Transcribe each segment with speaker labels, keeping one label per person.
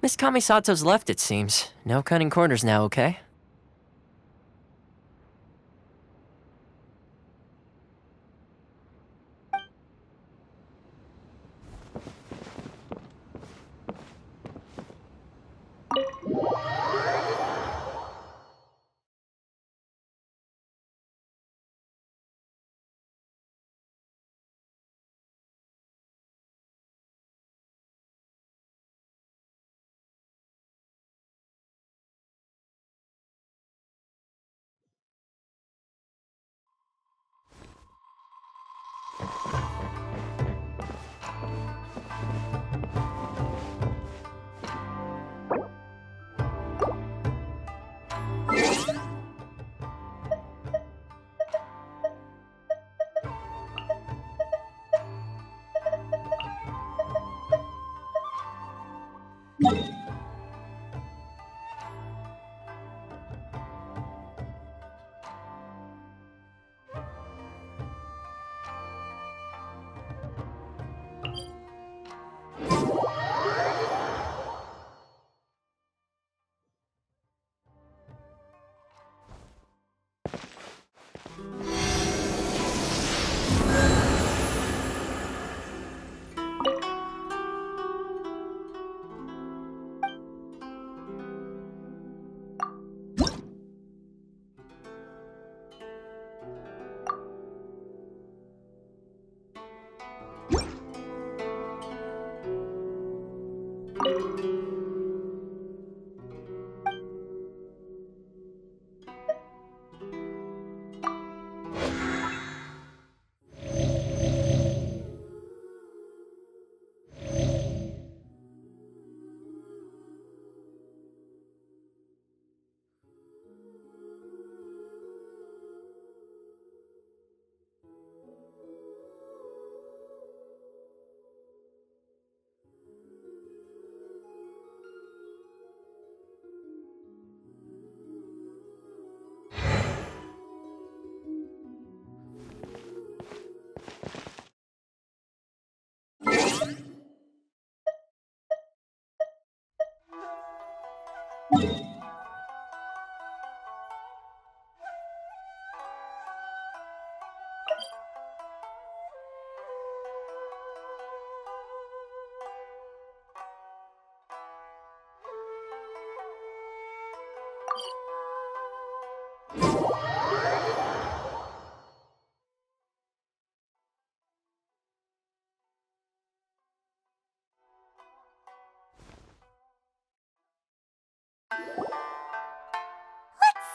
Speaker 1: Miss Kamisato's left, it seems. No cutting corners now, okay?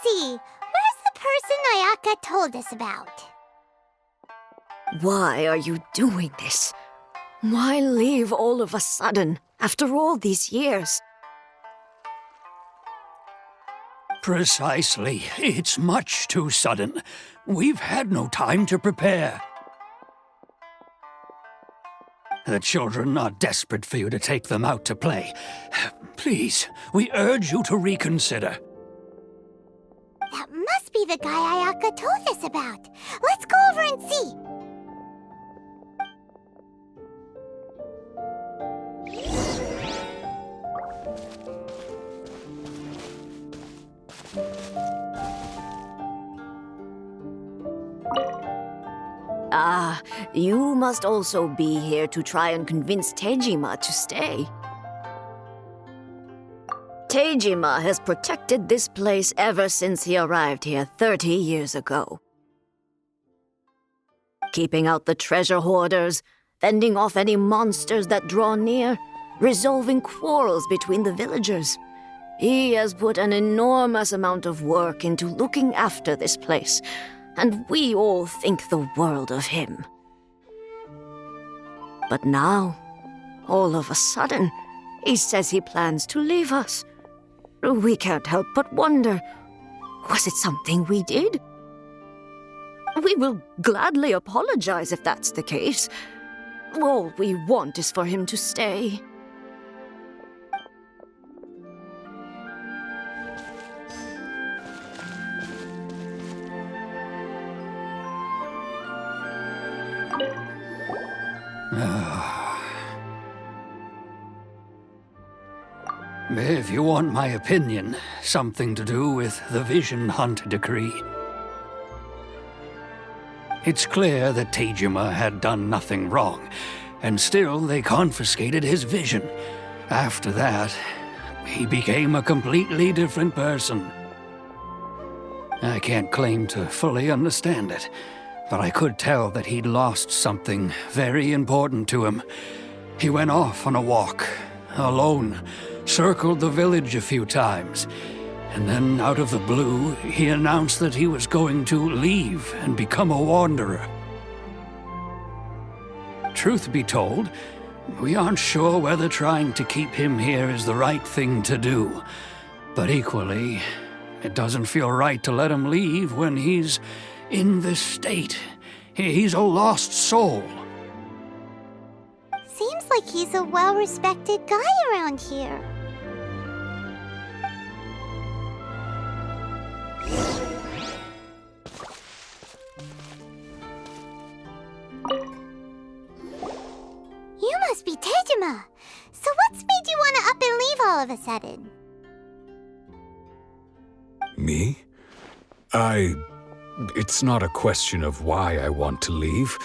Speaker 2: See, where's the person Ayaka told us about?
Speaker 3: Why are you doing this? Why leave all of a sudden, after all these years?
Speaker 4: Precisely. It's much too sudden. We've had no time to prepare. The children are desperate for you to take them out to play. Please, we urge you to reconsider.
Speaker 2: That must be the guy Ayaka told us about. Let's go over and see.
Speaker 3: You must also be here to try and convince Tejima to stay. Tejima has protected this place ever since he arrived here 30 years ago. Keeping out the treasure hoarders, fending off any monsters that draw near, resolving quarrels between the villagers. He has put an enormous amount of work into looking after this place, and we all think the world of him. But now, All of a sudden, he says he plans to leave us. We can't help but wonder, was it something we did? We will gladly apologize if that's the case. All we want is for him to stay.
Speaker 4: If you want my opinion, something to do with the Vision Hunt decree. It's clear that Tejima had done nothing wrong, and still they confiscated his vision. After that, he became a completely different person. I can't claim to fully understand it, but I could tell that he'd lost something very important to him. He went off on a walk, alone, circled the village a few times, and then out of the blue, he announced that he was going to leave and become a wanderer. Truth be told, we aren't sure whether trying to keep him here is the right thing to do, but equally, it doesn't feel right to let him leave when he's in this state. He's a lost soul.
Speaker 2: Seems like he's a well-respected guy around here. You must be Tejima. So what's made you want to up and leave all of a sudden?
Speaker 5: Me? It's not a question of why I want to leave,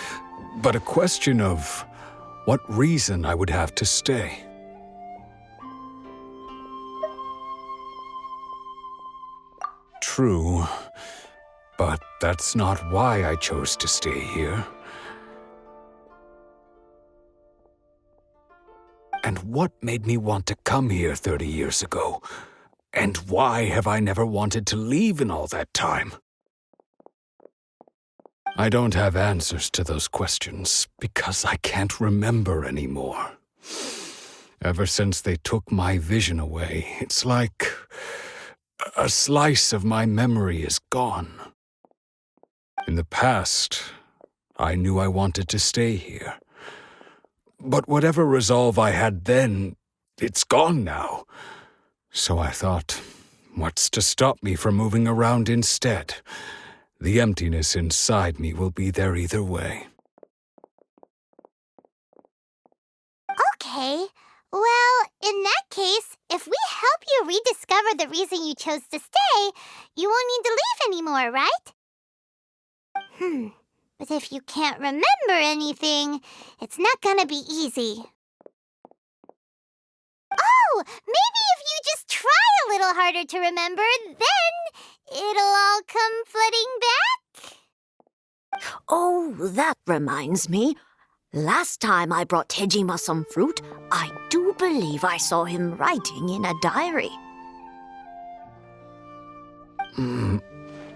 Speaker 5: but a question of what reason I would have to stay. True, but that's not why I chose to stay here. And what made me want to come here 30 years ago? And why have I never wanted to leave in all that time? I don't have answers to those questions because I can't remember anymore. Ever since they took my vision away, it's like a slice of my memory is gone. In the past, I knew I wanted to stay here. But whatever resolve I had then, it's gone now. So I thought, what's to stop me from moving around instead? The emptiness inside me will be there either way.
Speaker 2: Okay. Well, in that case, if we help you rediscover the reason you chose to stay, you won't need to leave anymore, right? But if you can't remember anything, it's not gonna be easy. Oh, maybe if you just try a little harder to remember, then it'll all come flooding back.
Speaker 3: Oh, that reminds me. Last time I brought Tejima some fruit, I do believe I saw him writing in a diary.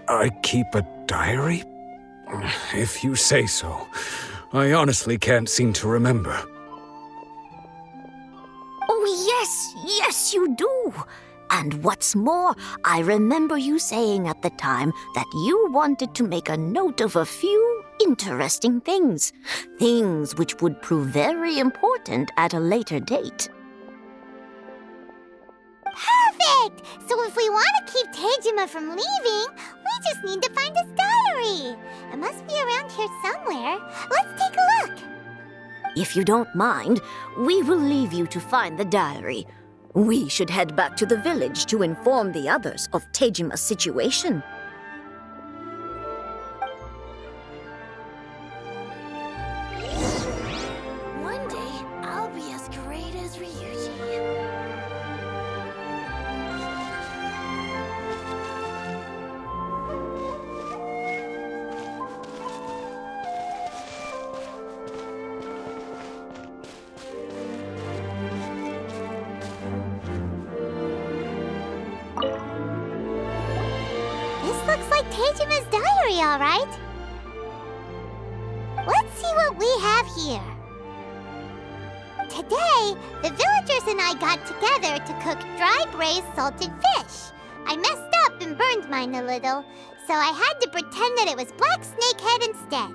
Speaker 5: I keep a diary? If you say so. I honestly can't seem to remember.
Speaker 3: Oh, yes, you do. And what's more, I remember you saying at the time that you wanted to make a note of a few interesting things. Things which would prove very important at a later date.
Speaker 2: Perfect! So if we want to keep Tejima from leaving, we just need to find his diary. It must be around here somewhere. Let's take a look.
Speaker 3: If you don't mind, we will leave you to find the diary. We should head back to the village to inform the others of Tejima's situation.
Speaker 2: One day, I'll be as great as Ryuji. This looks like Tejima's diary, all right. Let's see what we have here. Today, the villagers and I got together to cook dry braised salted fish. I messed up and burned mine a little, so I had to pretend that it was black snakehead instead.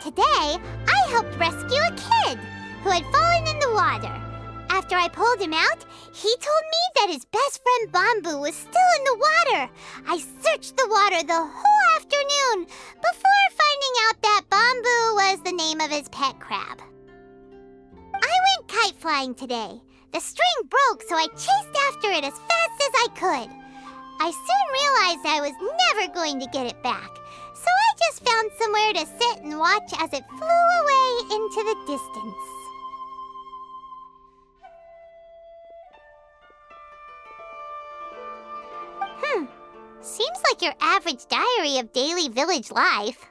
Speaker 2: Today, I helped rescue a kid who had fallen in the water. After I pulled him out, he told me that his best friend Bamboo was still in the water. I searched the water the whole afternoon before finding out that Bamboo was the name of his pet crab. I went kite flying today. The string broke, so I chased after it as fast as I could. I soon realized I was never going to get it back, so I just found somewhere to sit and watch as it flew away into the distance. Seems like your average diary of daily village life.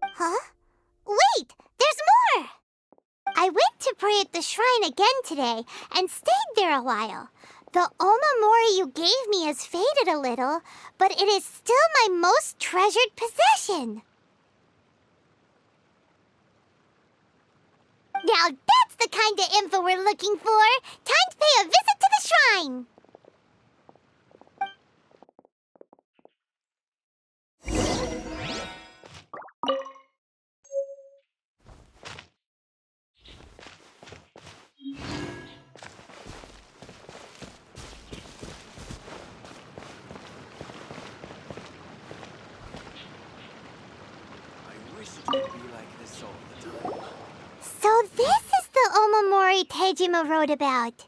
Speaker 2: Huh? Wait! There's more! I went to pray at the shrine again today and stayed there a while. The omamori you gave me has faded a little, but it is still my most treasured possession. Now that's the kind of info we're looking for! Time to pay a visit to the shrine! So this is the omamori Tejima wrote about.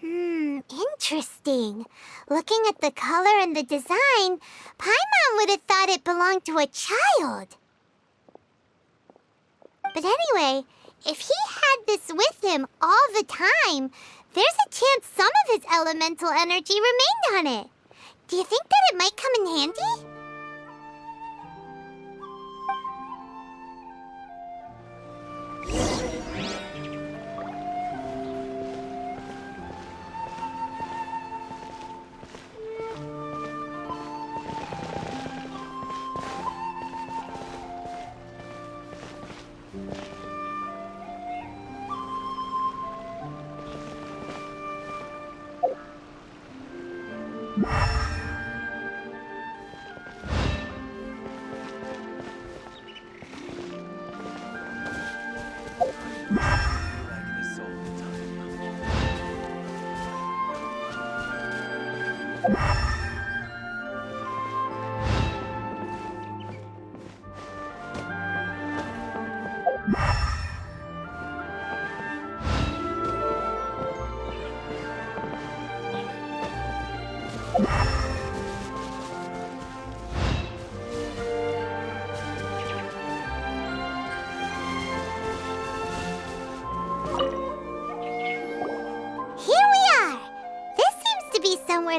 Speaker 2: Interesting. Looking at the color and the design, Paimon would have thought it belonged to a child. But anyway, if he had this with him all the time, there's a chance some of his elemental energy remained on it. Do you think that it might come in handy?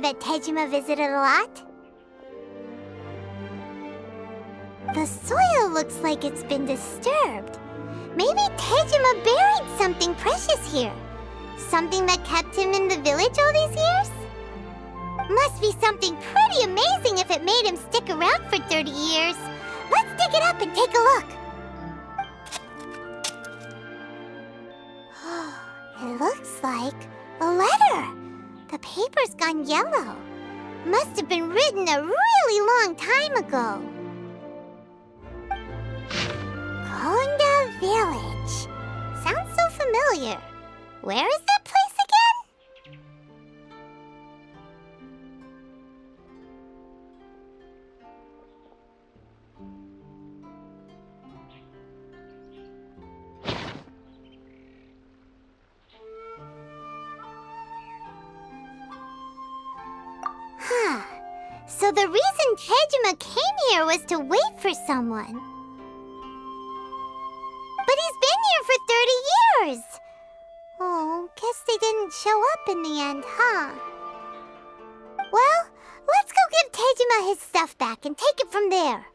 Speaker 2: That Tejima visited a lot. The soil looks like it's been disturbed. Maybe Tejima buried something precious here. Something that kept him in the village all these years? Must be something pretty amazing if it made him stick around for 30 years. Let's dig it up and take a look. It looks like a letter. The paper's gone yellow. Must have been written a really long time ago. Konda Village. Sounds so familiar. Where is that place again? So the reason Tejima came here was to wait for someone. But he's been here for 30 years! Oh, guess they didn't show up in the end, huh? Well, let's go give Tejima his stuff back and take it from there.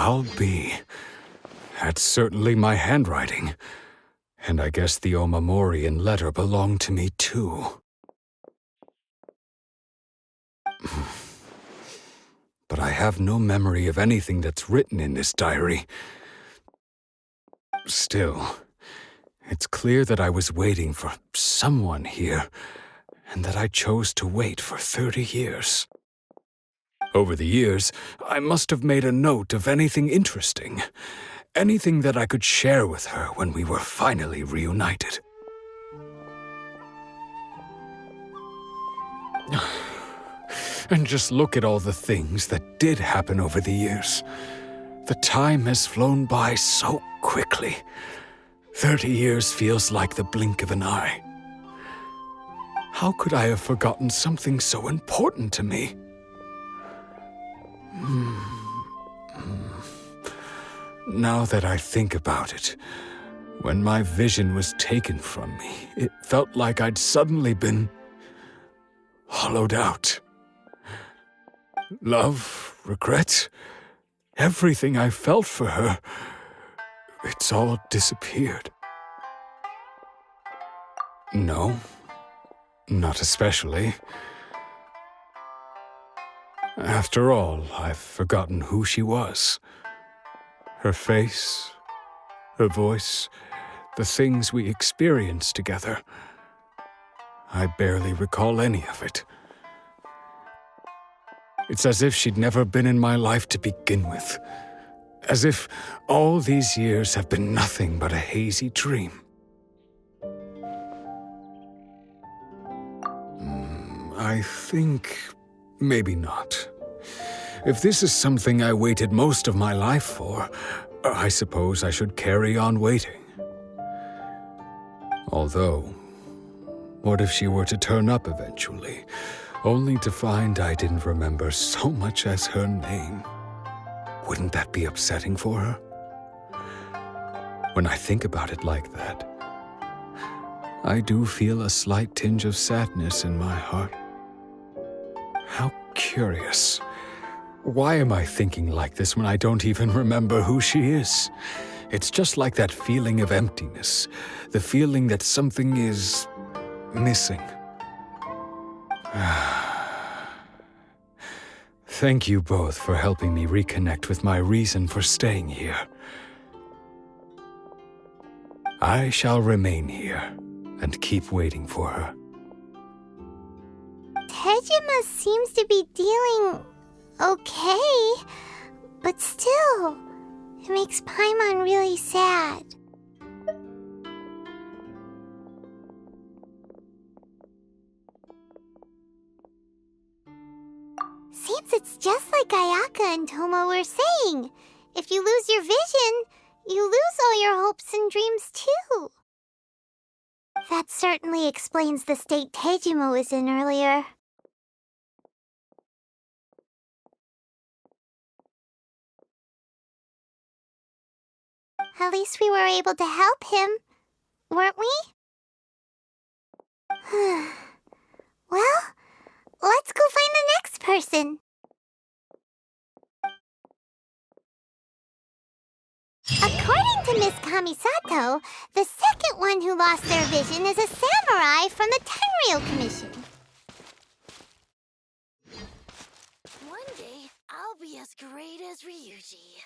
Speaker 5: I'll be. That's certainly my handwriting. And I guess the Omamorian letter belonged to me too. But I have no memory of anything that's written in this diary. Still, it's clear that I was waiting for someone here, and that I chose to wait for 30 years. Over the years, I must have made a note of anything interesting, anything that I could share with her when we were finally reunited. And just look at all the things that did happen over the years. The time has flown by so quickly. 30 years feels like the blink of an eye. How could I have forgotten something so important to me? Now that I think about it, when my vision was taken from me, it felt like I'd suddenly been hollowed out. Love, regret, everything I felt for her, it's all disappeared. No, not especially. After all, I've forgotten who she was. Her face, her voice, the things we experienced together. I barely recall any of it. It's as if she'd never been in my life to begin with. As if all these years have been nothing but a hazy dream. I think maybe not. If this is something I waited most of my life for, I suppose I should carry on waiting. Although, what if she were to turn up eventually, only to find I didn't remember so much as her name? Wouldn't that be upsetting for her? When I think about it like that, I do feel a slight tinge of sadness in my heart. How curious. Why am I thinking like this when I don't even remember who she is? It's just like that feeling of emptiness, the feeling that something is missing. Thank you both for helping me reconnect with my reason for staying here. I shall remain here and keep waiting for her.
Speaker 2: Tejima seems to be dealing okay, but still, it makes Paimon really sad. Seems it's just like Ayaka and Tomo were saying. If you lose your vision, you lose all your hopes and dreams too. That certainly explains the state Tejima was in earlier. At least we were able to help him, weren't we? Well, let's go find the next person. According to Miss Kamisato, the second one who lost their vision is a samurai from the Tenryou Commission.
Speaker 6: One day, I'll be as great as Ryuji.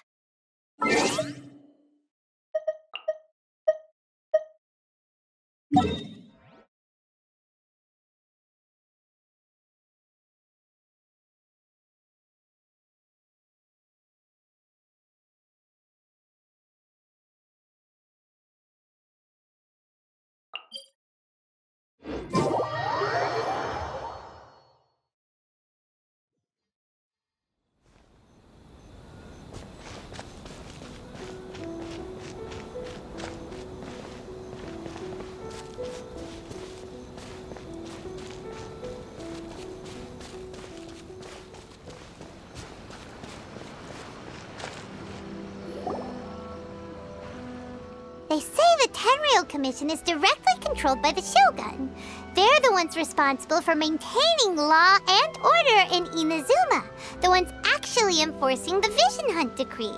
Speaker 2: They say the Tenryou Commission is directly controlled by the Shogun. They're the ones responsible for maintaining law and order in Inazuma, the ones actually enforcing the Vision Hunt Decree.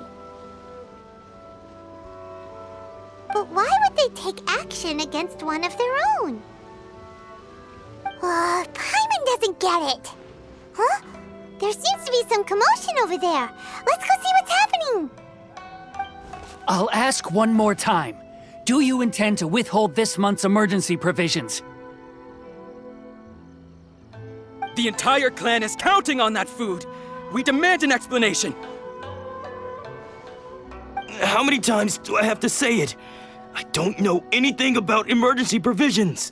Speaker 2: But why would they take action against one of their own? Paimon doesn't get it. Huh? There seems to be some commotion over there. Let's go see what's happening.
Speaker 7: I'll ask one more time. Do you intend to withhold this month's emergency provisions?
Speaker 8: The entire clan is counting on that food. We demand an explanation.
Speaker 9: How many times do I have to say it? I don't know anything about emergency provisions.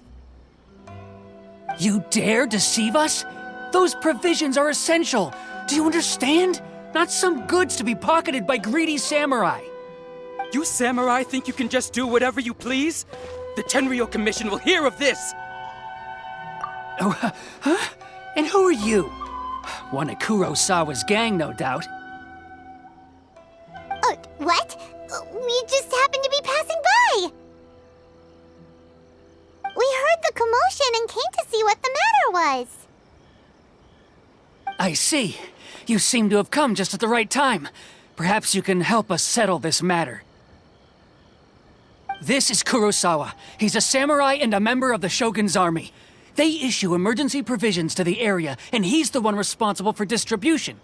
Speaker 7: You dare deceive us? Those provisions are essential. Do you understand? Not some goods to be pocketed by greedy samurai.
Speaker 8: You samurai think you can just do whatever you please? The Tenryou Commission will hear of this!
Speaker 7: Oh, huh? And who are you? One of Kurosawa's gang, no doubt.
Speaker 2: What? We just happened to be passing by. We heard the commotion and came to see what the matter was.
Speaker 7: I see. You seem to have come just at the right time. Perhaps you can help us settle this matter. This is Kurosawa. He's a samurai and a member of the Shogun's army. They issue emergency provisions to the area, and he's the one responsible for distribution.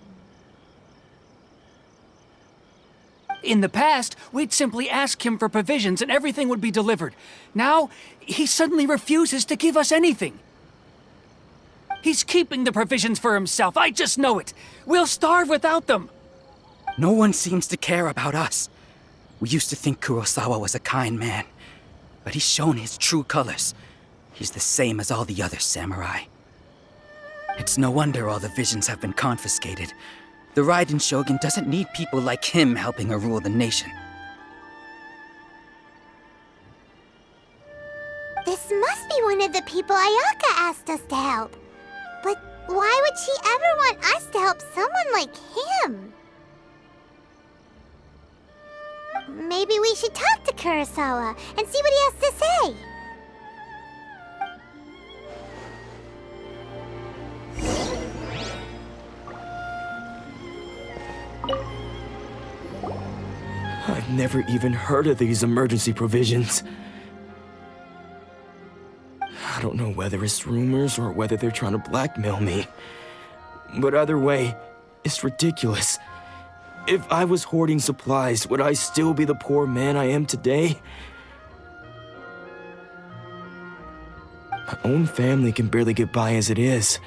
Speaker 7: In the past, we'd simply ask him for provisions and everything would be delivered. Now, he suddenly refuses to give us anything. He's keeping the provisions for himself, I just know it. We'll starve without them.
Speaker 8: No one seems to care about us. We used to think Kurosawa was a kind man, but he's shown his true colors. He's the same as all the other samurai. It's no wonder all the visions have been confiscated. The Raiden Shogun doesn't need people like him helping her rule the nation.
Speaker 2: This must be one of the people Ayaka asked us to help. But why would she ever want us to help someone like him? Maybe we should talk to Kurosawa and see what he has to say.
Speaker 9: I've never even heard of these emergency provisions. I don't know whether it's rumors or whether they're trying to blackmail me. But either way, it's ridiculous. If I was hoarding supplies, would I still be the poor man I am today? My own family can barely get by as it is.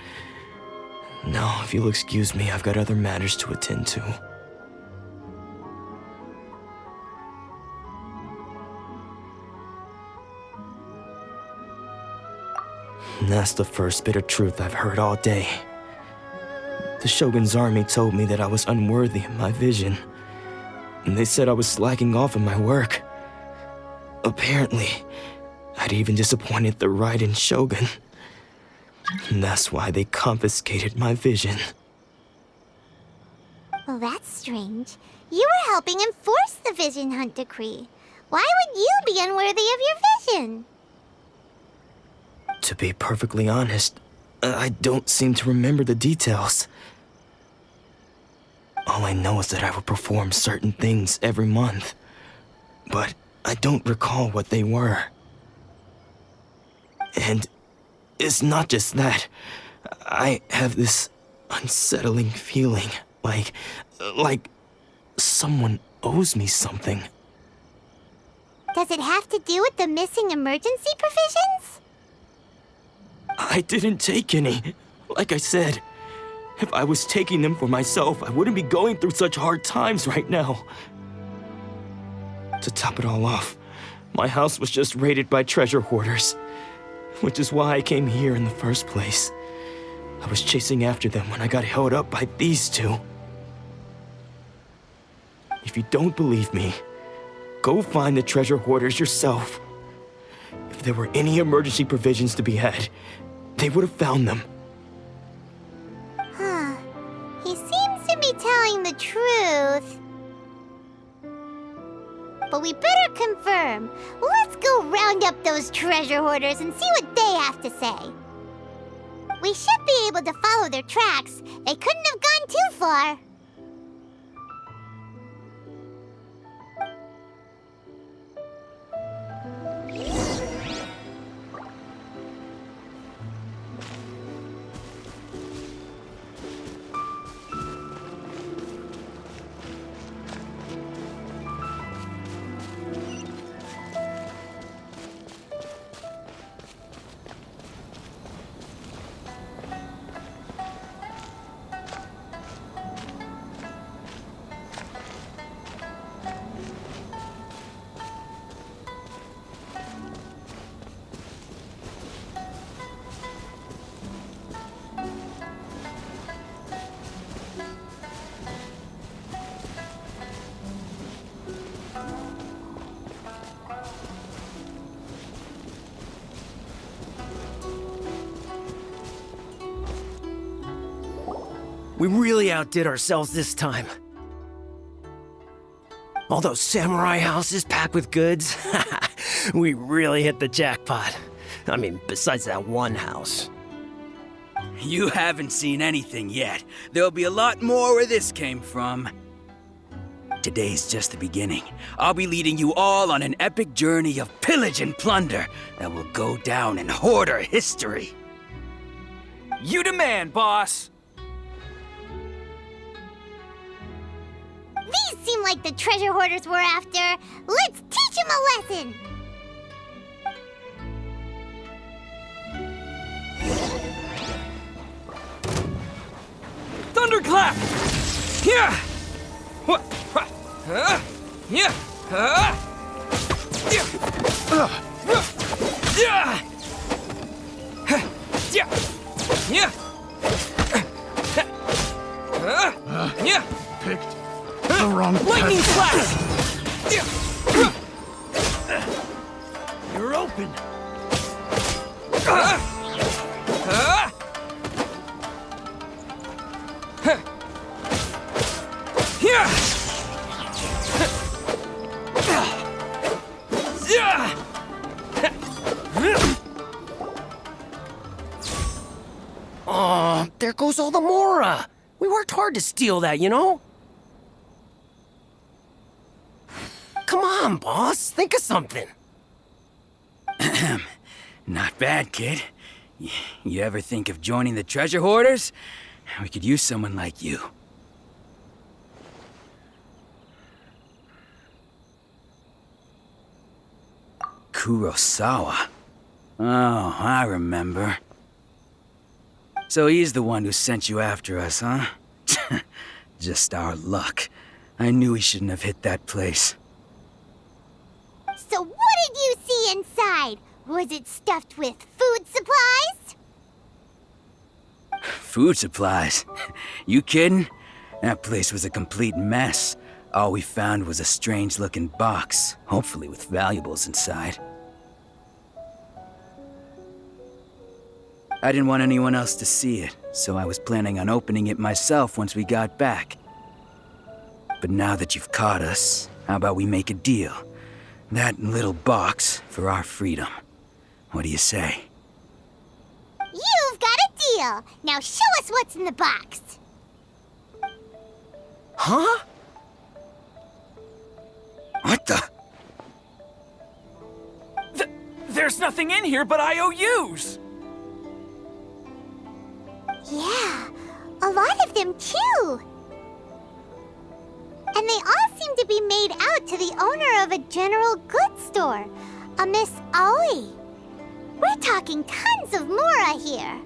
Speaker 9: Now, if you'll excuse me, I've got other matters to attend to. And that's the first bit of truth I've heard all day. The Shogun's army told me that I was unworthy of my vision. And they said I was slacking off in my work. Apparently, I'd even disappointed the Raiden Shogun. And that's why they confiscated my vision.
Speaker 2: Well, that's strange. You were helping enforce the Vision Hunt decree. Why would you be unworthy of your vision?
Speaker 9: To be perfectly honest, I don't seem to remember the details. All I know is that I would perform certain things every month, but I don't recall what they were. And it's not just that. I have this unsettling feeling, like someone owes me something.
Speaker 2: Does it have to do with the missing emergency provisions?
Speaker 9: I didn't take any. Like I said, if I was taking them for myself, I wouldn't be going through such hard times right now. To top it all off, my house was just raided by treasure hoarders, which is why I came here in the first place. I was chasing after them when I got held up by these two. If you don't believe me, go find the treasure hoarders yourself. If there were any emergency provisions to be had, they would have found them.
Speaker 2: Huh. He seems to be telling the truth. But we better confirm. Let's go round up those treasure hoarders and see what they have to say. We should be able to follow their tracks. They couldn't have gone too far.
Speaker 10: We really outdid ourselves this time. All those samurai houses packed with goods. We really hit the jackpot. I mean, besides that one house.
Speaker 8: You haven't seen anything yet. There'll be a lot more where this came from. Today's just the beginning. I'll be leading you all on an epic journey of pillage and plunder that will go down in hoarder history.
Speaker 7: You demand, boss!
Speaker 2: These seem like the treasure hoarders we're after. Let's teach them a lesson!
Speaker 10: Thunderclap! Yeah! What? Yeah! Yeah! Yeah! Yeah!
Speaker 5: Picked the wrong
Speaker 10: Lightning
Speaker 5: path.
Speaker 10: flash! You're open. Oh, there goes all the Mora. We worked hard to steal that, you know? Come on, boss. Think of something.
Speaker 8: Not bad, kid. You ever think of joining the treasure hoarders? We could use someone like you. Kurosawa. Oh, I remember. So he's the one who sent you after us, huh? Just our luck. I knew he shouldn't have hit that place.
Speaker 2: So what did you see inside? Was it stuffed with food supplies?
Speaker 8: Food supplies? You kidding? That place was a complete mess. All we found was a strange-looking box, hopefully with valuables inside. I didn't want anyone else to see it, so I was planning on opening it myself once we got back. But now that you've caught us, how about we make a deal? That little box for our freedom. What do you say?
Speaker 2: You've got a deal. Now show us what's in the box.
Speaker 10: Huh?
Speaker 8: What the?
Speaker 7: There's nothing in here but IOUs!
Speaker 2: Yeah, a lot of them too. And they all seem to be made out to the owner of a general goods store, a Miss Aoi. We're talking tons of Mora here.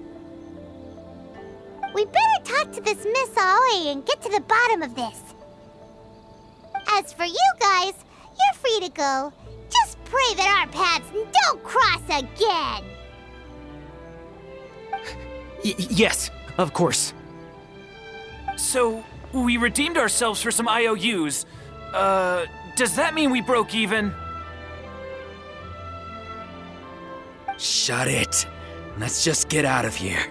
Speaker 2: We better talk to this Miss Aoi and get to the bottom of this. As for you guys, you're free to go. Just pray that our paths don't cross again.
Speaker 10: Yes, of course.
Speaker 7: So, we redeemed ourselves for some IOUs. Does that mean we broke even?
Speaker 8: Shut it. Let's just get out of here.